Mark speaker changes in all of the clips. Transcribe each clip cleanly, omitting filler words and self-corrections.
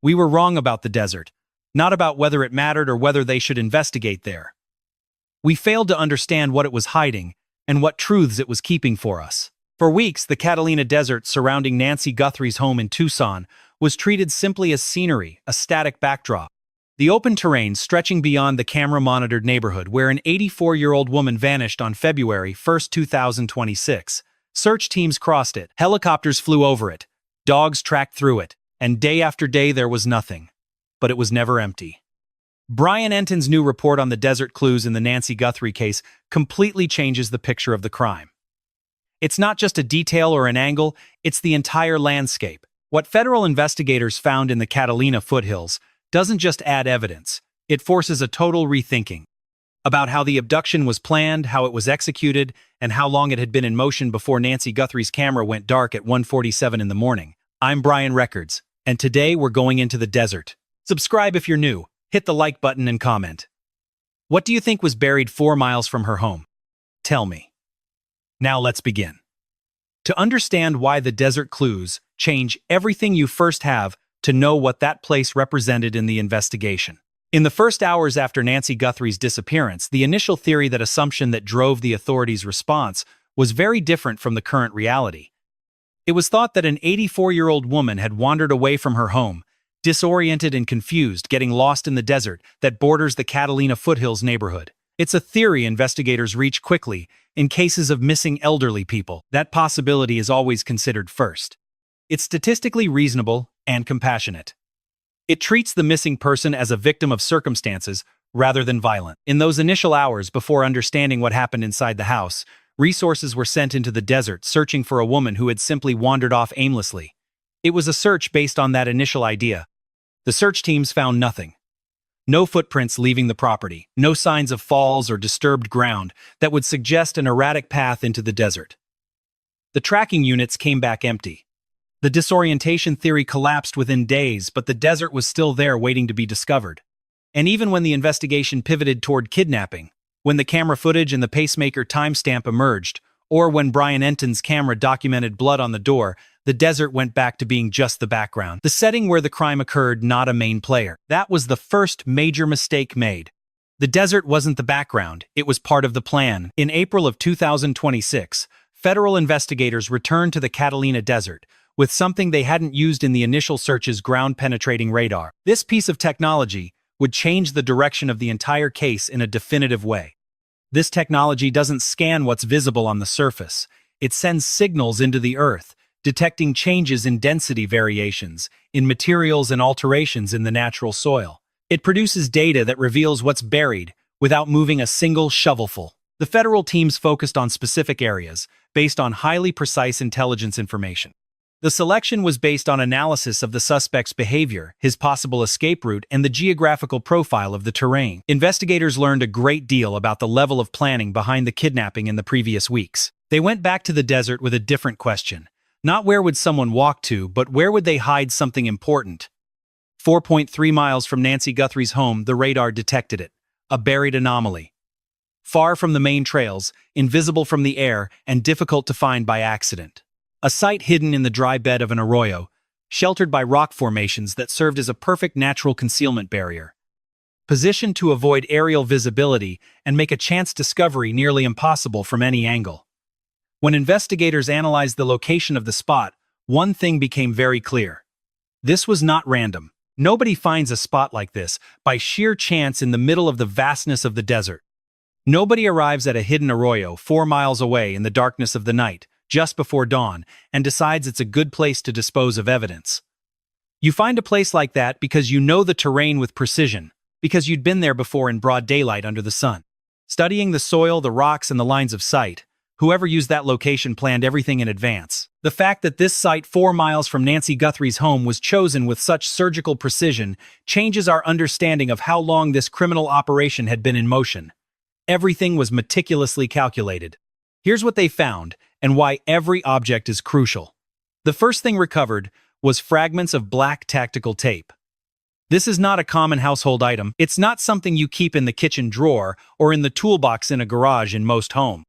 Speaker 1: We were wrong about the desert, not about whether it mattered or whether they should investigate there. We failed to understand what it was hiding and what truths it was keeping for us. For weeks, the Catalina desert surrounding Nancy Guthrie's home in Tucson was treated simply as scenery, a static backdrop. The open terrain stretching beyond the camera-monitored neighborhood where an 84-year-old woman vanished on February 1, 2026. Search teams crossed it, helicopters flew over it, dogs tracked through it, and day after day there was nothing. But it was never empty. Brian Entin's new report on the desert clues in the Nancy Guthrie case completely changes the picture of the crime. It's not just a detail or an angle, it's the entire landscape. What federal investigators found in the Catalina foothills doesn't just add evidence, it forces a total rethinking about how the abduction was planned, how it was executed, and how long it had been in motion before Nancy Guthrie's camera went dark at 1:47 in the morning. I'm Brian Records, and today we're going into the desert. Subscribe if you're new, hit the like button and comment. What do you think was buried 4 miles from her home? Tell me. Now let's begin. To understand why the desert clues change everything you first have to know what that place represented in the investigation. In the first hours after Nancy Guthrie's disappearance, the initial theory that assumption that drove the authorities' response was very different from the current reality. It was thought that an 84-year-old woman had wandered away from her home, disoriented and confused, getting lost in the desert that borders the Catalina foothills neighborhood. It's a theory investigators reach quickly in cases of missing elderly people. That possibility is always considered first. It's statistically reasonable and compassionate. It treats the missing person as a victim of circumstances rather than violent. In those initial hours before understanding what happened inside the house, resources were sent into the desert searching for a woman who had simply wandered off aimlessly. It was a search based on that initial idea. The search teams found nothing. No footprints leaving the property, no signs of falls or disturbed ground that would suggest an erratic path into the desert. The tracking units came back empty. The disorientation theory collapsed within days, but the desert was still there waiting to be discovered. And even when the investigation pivoted toward kidnapping, when the camera footage and the pacemaker timestamp emerged, or when Brian Entin's camera documented blood on the door, the desert went back to being just the background, the setting where the crime occurred, not a main player. That was the first major mistake made. The desert wasn't the background, it was part of the plan. In April of 2026, federal investigators returned to the Catalina desert with something they hadn't used in the initial search's ground-penetrating radar. This piece of technology would change the direction of the entire case in a definitive way. This technology doesn't scan what's visible on the surface. It sends signals into the earth, detecting changes in density variations, in materials and alterations in the natural soil. It produces data that reveals what's buried without moving a single shovelful. The federal teams focused on specific areas, based on highly precise intelligence information. The selection was based on analysis of the suspect's behavior, his possible escape route, and the geographical profile of the terrain. Investigators learned a great deal about the level of planning behind the kidnapping in the previous weeks. They went back to the desert with a different question. Not where would someone walk to, but where would they hide something important? 4.3 miles from Nancy Guthrie's home, the radar detected it, a buried anomaly. Far from the main trails, invisible from the air, and difficult to find by accident. A site hidden in the dry bed of an arroyo, sheltered by rock formations that served as a perfect natural concealment barrier. Positioned to avoid aerial visibility and make a chance discovery nearly impossible from any angle. When investigators analyzed the location of the spot, one thing became very clear. This was not random. Nobody finds a spot like this by sheer chance in the middle of the vastness of the desert. Nobody arrives at a hidden arroyo 4 miles away in the darkness of the night, just before dawn, and decides it's a good place to dispose of evidence. You find a place like that because you know the terrain with precision, because you'd been there before in broad daylight under the sun. Studying the soil, the rocks, and the lines of sight, whoever used that location planned everything in advance. The fact that this site 4 miles from Nancy Guthrie's home was chosen with such surgical precision changes our understanding of how long this criminal operation had been in motion. Everything was meticulously calculated. Here's what they found, and why every object is crucial. The first thing recovered was fragments of black tactical tape. This is not a common household item. It's not something you keep in the kitchen drawer or in the toolbox in a garage in most homes.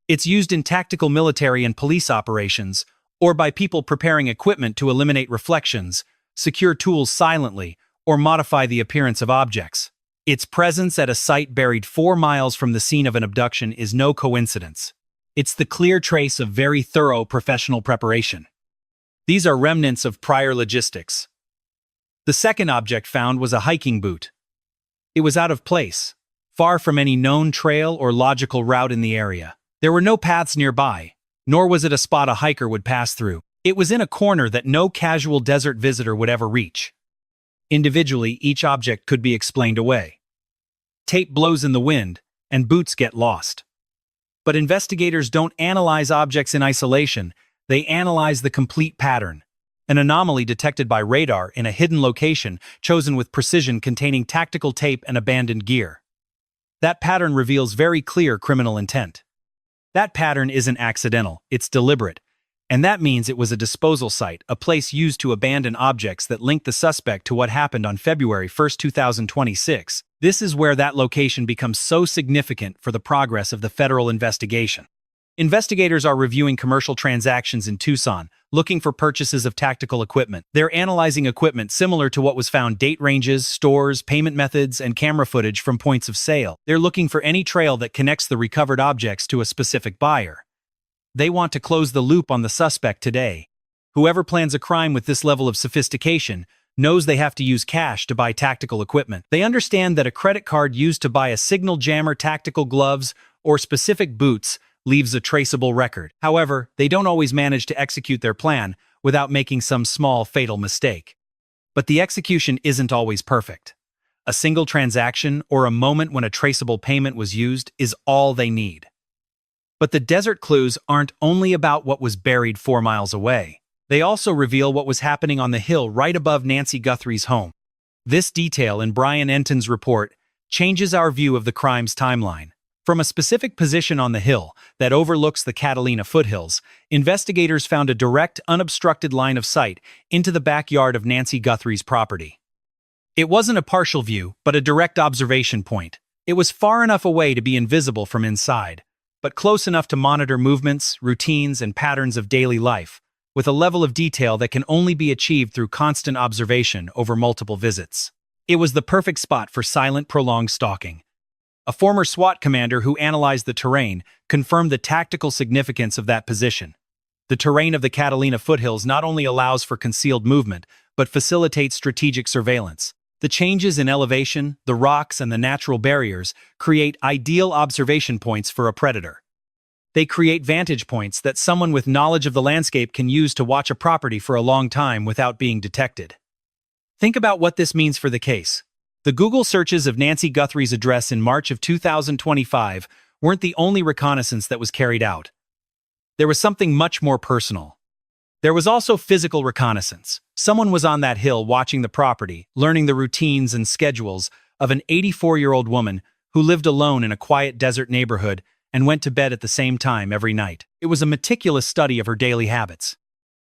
Speaker 1: It's used in tactical military and police operations, or by people preparing equipment to eliminate reflections, secure tools silently, or modify the appearance of objects. Its presence at a site buried 4 miles from the scene of an abduction is no coincidence. It's the clear trace of very thorough professional preparation. These are remnants of prior logistics. The second object found was a hiking boot. It was out of place, far from any known trail or logical route in the area. There were no paths nearby, nor was it a spot a hiker would pass through. It was in a corner that no casual desert visitor would ever reach. Individually, each object could be explained away. Tape blows in the wind, and boots get lost. But investigators don't analyze objects in isolation, they analyze the complete pattern. An anomaly detected by radar in a hidden location, chosen with precision, containing tactical tape and abandoned gear. That pattern reveals very clear criminal intent. That pattern isn't accidental, it's deliberate. And that means it was a disposal site, a place used to abandon objects that link the suspect to what happened on February 1, 2026. This is where that location becomes so significant for the progress of the federal investigation. Investigators are reviewing commercial transactions in Tucson, looking for purchases of tactical equipment. They're analyzing equipment similar to what was found: date ranges, stores, payment methods, and camera footage from points of sale. They're looking for any trail that connects the recovered objects to a specific buyer. They want to close the loop on the suspect today. Whoever plans a crime with this level of sophistication knows they have to use cash to buy tactical equipment. They understand that a credit card used to buy a signal jammer, tactical gloves, or specific boots leaves a traceable record. However, they don't always manage to execute their plan without making some small, fatal mistake. But the execution isn't always perfect. A single transaction or a moment when a traceable payment was used is all they need. But the desert clues aren't only about what was buried 4 miles away. They also reveal what was happening on the hill right above Nancy Guthrie's home. This detail in Brian Entin's report changes our view of the crime's timeline. From a specific position on the hill that overlooks the Catalina foothills, investigators found a direct, unobstructed line of sight into the backyard of Nancy Guthrie's property. It wasn't a partial view, but a direct observation point. It was far enough away to be invisible from inside, but close enough to monitor movements, routines, and patterns of daily life, with a level of detail that can only be achieved through constant observation over multiple visits. It was the perfect spot for silent, prolonged stalking. A former SWAT commander who analyzed the terrain confirmed the tactical significance of that position. The terrain of the Catalina foothills not only allows for concealed movement, but facilitates strategic surveillance. The changes in elevation, the rocks, and the natural barriers create ideal observation points for a predator. They create vantage points that someone with knowledge of the landscape can use to watch a property for a long time without being detected. Think about what this means for the case. The Google searches of Nancy Guthrie's address in March of 2025 weren't the only reconnaissance that was carried out. There was something much more personal. There was also physical reconnaissance. Someone was on that hill watching the property, learning the routines and schedules of an 84-year-old woman who lived alone in a quiet desert neighborhood and went to bed at the same time every night. It was a meticulous study of her daily habits.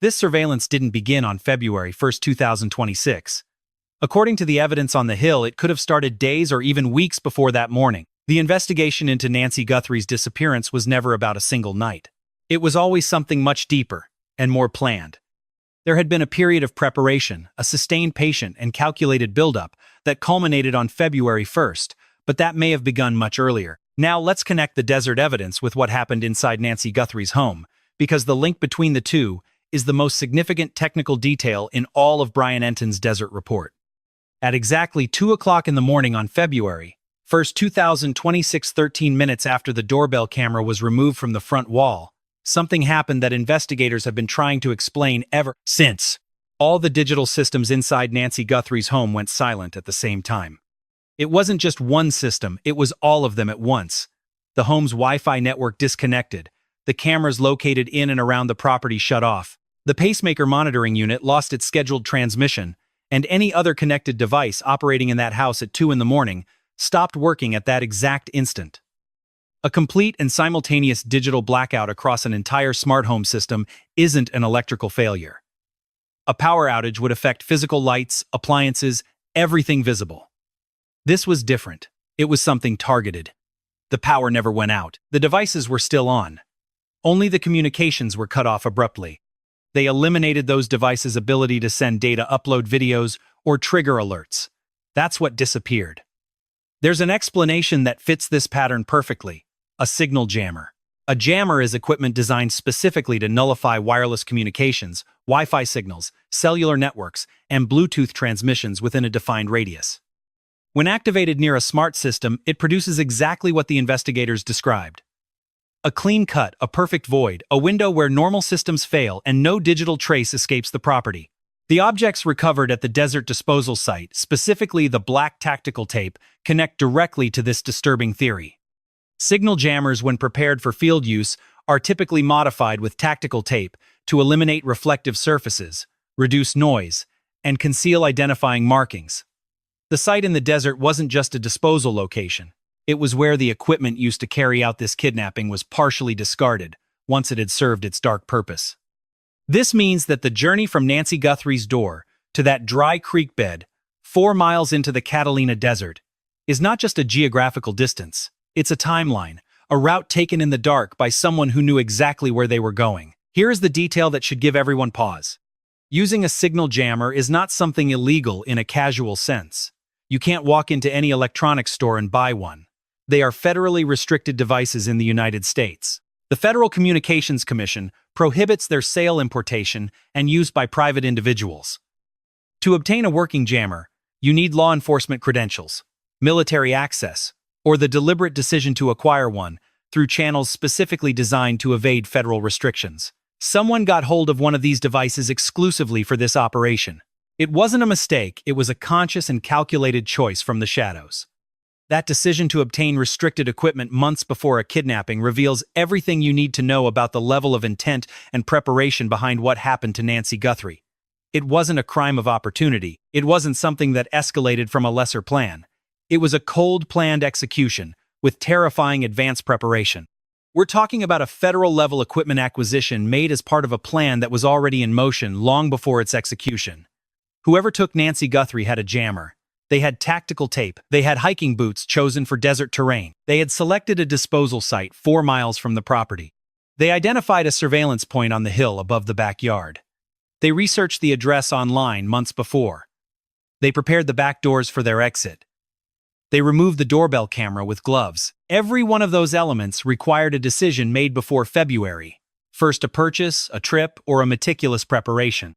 Speaker 1: This surveillance didn't begin on February 1, 2026. According to the evidence on the hill, it could have started days or even weeks before that morning. The investigation into Nancy Guthrie's disappearance was never about a single night. It was always something much deeper and more planned. There had been a period of preparation, a sustained, patient, and calculated buildup that culminated on February 1st, but that may have begun much earlier. Now let's connect the desert evidence with what happened inside Nancy Guthrie's home, because the link between the two is the most significant technical detail in all of Brian Entin's desert report. At exactly 2 o'clock in the morning on February 1st, 2026, 13 minutes after the doorbell camera was removed from the front wall, something happened that investigators have been trying to explain ever since. All the digital systems inside Nancy Guthrie's home went silent at the same time. It wasn't just one system, it was all of them at once. The home's Wi-Fi network disconnected, the cameras located in and around the property shut off, the pacemaker monitoring unit lost its scheduled transmission, and any other connected device operating in that house at 2 in the morning stopped working at that exact instant. A complete and simultaneous digital blackout across an entire smart home system isn't an electrical failure. A power outage would affect physical lights, appliances, everything visible. This was different. It was something targeted. The power never went out. The devices were still on. Only the communications were cut off abruptly. They eliminated those devices' ability to send data, upload videos, or trigger alerts. That's what disappeared. There's an explanation that fits this pattern perfectly: a signal jammer. A jammer is equipment designed specifically to nullify wireless communications, Wi-Fi signals, cellular networks, and Bluetooth transmissions within a defined radius. When activated near a smart system, it produces exactly what the investigators described: a clean cut, a perfect void, a window where normal systems fail and no digital trace escapes the property. The objects recovered at the desert disposal site, specifically the black tactical tape, connect directly to this disturbing theory. Signal jammers, when prepared for field use, are typically modified with tactical tape to eliminate reflective surfaces, reduce noise, and conceal identifying markings. The site in the desert wasn't just a disposal location. It was where the equipment used to carry out this kidnapping was partially discarded once it had served its dark purpose. This means that the journey from Nancy Guthrie's door to that dry creek bed, 4 miles into the Catalina desert, is not just a geographical distance. It's a timeline, a route taken in the dark by someone who knew exactly where they were going. Here is the detail that should give everyone pause. Using a signal jammer is not something illegal in a casual sense. You can't walk into any electronics store and buy one. They are federally restricted devices in the United States. The Federal Communications Commission prohibits their sale, importation, and use by private individuals. To obtain a working jammer, you need law enforcement credentials, military access, or the deliberate decision to acquire one through channels specifically designed to evade federal restrictions. Someone got hold of one of these devices exclusively for this operation. It wasn't a mistake, it was a conscious and calculated choice from the shadows. That decision to obtain restricted equipment months before a kidnapping reveals everything you need to know about the level of intent and preparation behind what happened to Nancy Guthrie. It wasn't a crime of opportunity. It wasn't something that escalated from a lesser plan. It was a cold, planned execution with terrifying advanced preparation. We're talking about a federal-level equipment acquisition made as part of a plan that was already in motion long before its execution. Whoever took Nancy Guthrie had a jammer. They had tactical tape. They had hiking boots chosen for desert terrain. They had selected a disposal site 4 miles from the property. They identified a surveillance point on the hill above the backyard. They researched the address online months before. They prepared the back doors for their exit. They removed the doorbell camera with gloves. Every one of those elements required a decision made before February. First a purchase, a trip, or a meticulous preparation.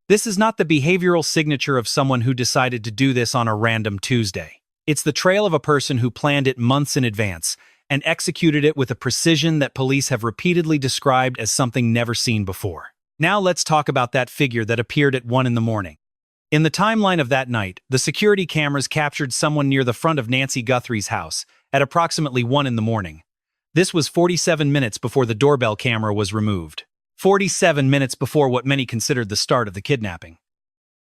Speaker 1: This is not the behavioral signature of someone who decided to do this on a random Tuesday. It's the trail of a person who planned it months in advance and executed it with a precision that police have repeatedly described as something never seen before. Now let's talk about that figure that appeared at 1 in the morning. In the timeline of that night, the security cameras captured someone near the front of Nancy Guthrie's house at approximately 1 in the morning. This was 47 minutes before the doorbell camera was removed. 47 minutes before what many considered the start of the kidnapping.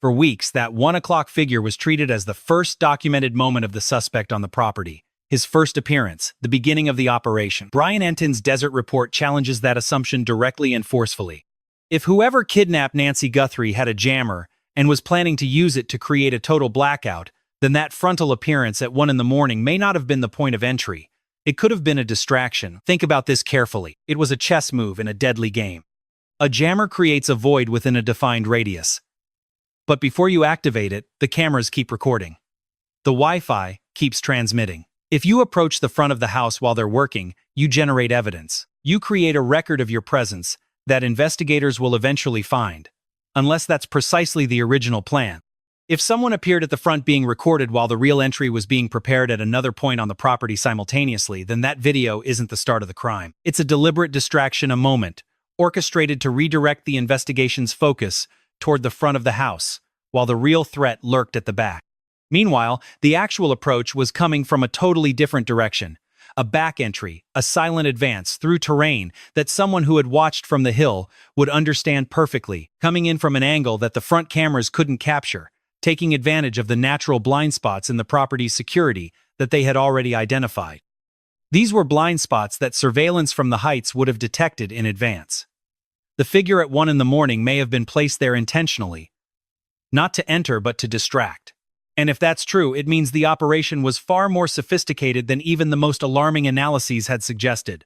Speaker 1: For weeks, that 1 o'clock figure was treated as the first documented moment of the suspect on the property, his first appearance, the beginning of the operation. Brian Entin's Desert Report challenges that assumption directly and forcefully. If whoever kidnapped Nancy Guthrie had a jammer and was planning to use it to create a total blackout, then that frontal appearance at 1 in the morning may not have been the point of entry. It could have been a distraction. Think about this carefully. It was a chess move in a deadly game. A jammer creates a void within a defined radius. But before you activate it, the cameras keep recording. The Wi-Fi keeps transmitting. If you approach the front of the house while they're working, you generate evidence. You create a record of your presence that investigators will eventually find, unless that's precisely the original plan. If someone appeared at the front being recorded while the real entry was being prepared at another point on the property simultaneously, then that video isn't the start of the crime. It's a deliberate distraction, a moment orchestrated to redirect the investigation's focus toward the front of the house, while the real threat lurked at the back. Meanwhile, the actual approach was coming from a totally different direction. A back entry, a silent advance through terrain that someone who had watched from the hill would understand perfectly, coming in from an angle that the front cameras couldn't capture, taking advantage of the natural blind spots in the property's security that they had already identified. These were blind spots that surveillance from the heights would have detected in advance. The figure at 1 in the morning may have been placed there intentionally, not to enter but to distract. And if that's true, it means the operation was far more sophisticated than even the most alarming analyses had suggested.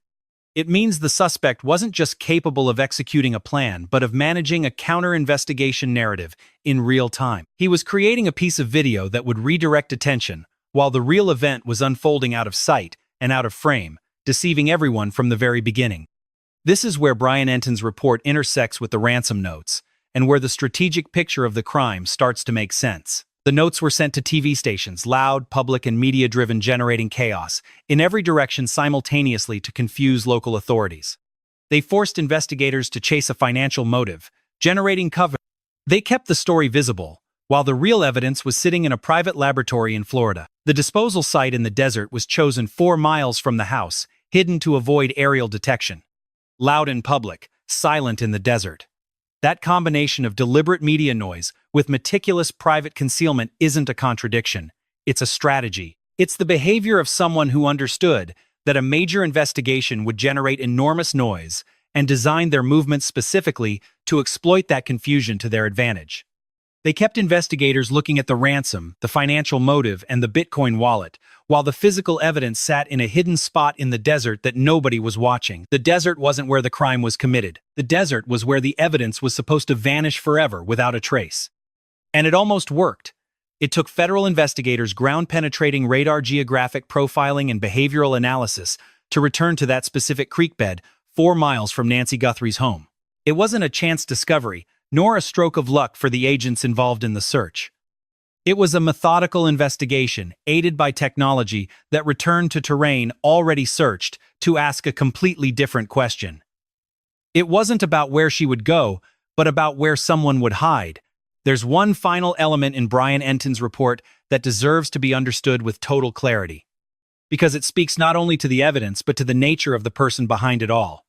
Speaker 1: It means the suspect wasn't just capable of executing a plan, but of managing a counter-investigation narrative in real time. He was creating a piece of video that would redirect attention, while the real event was unfolding out of sight and out of frame, deceiving everyone from the very beginning. This is where Brian Entin's report intersects with the ransom notes, and where the strategic picture of the crime starts to make sense. The notes were sent to TV stations, loud, public, and media-driven, generating chaos in every direction simultaneously to confuse local authorities. They forced investigators to chase a financial motive, generating cover. They kept the story visible, while the real evidence was sitting in a private laboratory in Florida. The disposal site in the desert was chosen 4 miles from the house, hidden to avoid aerial detection. Loud in public, silent in the desert. That combination of deliberate media noise with meticulous private concealment isn't a contradiction. It's a strategy. It's the behavior of someone who understood that a major investigation would generate enormous noise and designed their movements specifically to exploit that confusion to their advantage. They kept investigators looking at the ransom, the financial motive, and the Bitcoin wallet, while the physical evidence sat in a hidden spot in the desert that nobody was watching. The desert wasn't where the crime was committed. The desert was where the evidence was supposed to vanish forever without a trace. And it almost worked. It took federal investigators ground-penetrating radar geographic profiling and behavioral analysis to return to that specific creek bed 4 miles from Nancy Guthrie's home. It wasn't a chance discovery, nor a stroke of luck for the agents involved in the search. It was a methodical investigation, aided by technology, that returned to terrain already searched to ask a completely different question. It wasn't about where she would go, but about where someone would hide. There's one final element in Brian Entin's report that deserves to be understood with total clarity, because it speaks not only to the evidence, but to the nature of the person behind it all.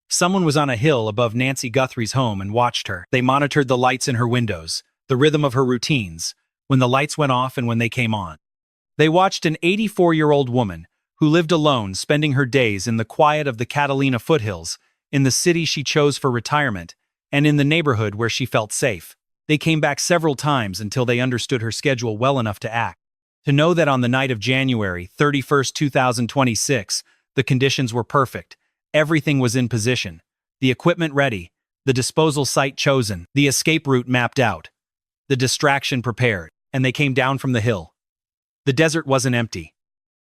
Speaker 1: Someone was on a hill above Nancy Guthrie's home and watched her. They monitored the lights in her windows, the rhythm of her routines, when the lights went off and when they came on. They watched an 84-year-old woman who lived alone, spending her days in the quiet of the Catalina foothills, in the city she chose for retirement, and in the neighborhood where she felt safe. They came back several times until they understood her schedule well enough to act. To know that on the night of January 31st, 2026, the conditions were perfect. Everything was in position, the equipment ready, the disposal site chosen, the escape route mapped out, the distraction prepared, and they came down from the hill. The desert wasn't empty.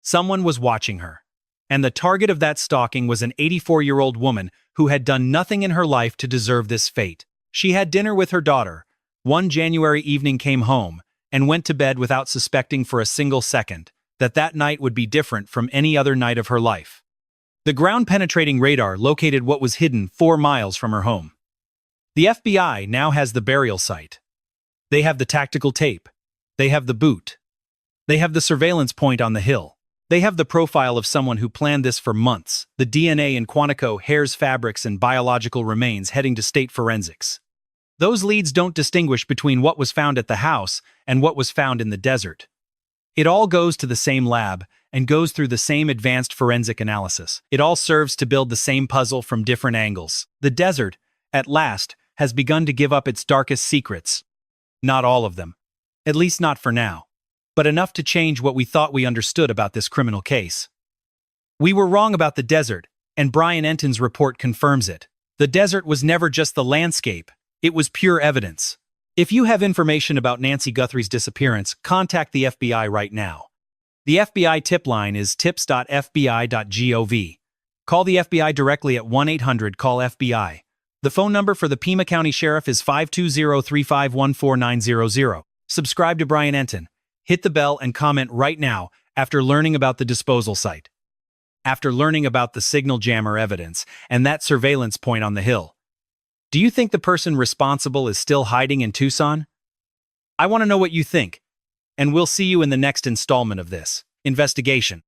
Speaker 1: Someone was watching her. And the target of that stalking was an 84-year-old woman who had done nothing in her life to deserve this fate. She had dinner with her daughter, one January evening, came home, and went to bed without suspecting for a single second that that night would be different from any other night of her life. The ground-penetrating radar located what was hidden 4 miles from her home. The FBI now has the burial site. They have the tactical tape. They have the boot. They have the surveillance point on the hill. They have the profile of someone who planned this for months, the DNA in Quantico, hair's fabrics, and biological remains heading to state forensics. Those leads don't distinguish between what was found at the house and what was found in the desert. It all goes to the same lab and goes through the same advanced forensic analysis. It all serves to build the same puzzle from different angles. The desert, at last, has begun to give up its darkest secrets. Not all of them. At least not for now. But enough to change what we thought we understood about this criminal case. We were wrong about the desert, and Brian Entin's report confirms it. The desert was never just the landscape. It was pure evidence. If you have information about Nancy Guthrie's disappearance, contact the FBI right now. The FBI tip line is tips.fbi.gov. Call the FBI directly at 1-800-CALL-FBI. The phone number for the Pima County Sheriff is 520-3514900. Subscribe to Brian Entin. Hit the bell and comment right now after learning about the disposal site. After learning about the signal jammer evidence and that surveillance point on the hill. Do you think the person responsible is still hiding in Tucson? I want to know what you think, and we'll see you in the next installment of this investigation.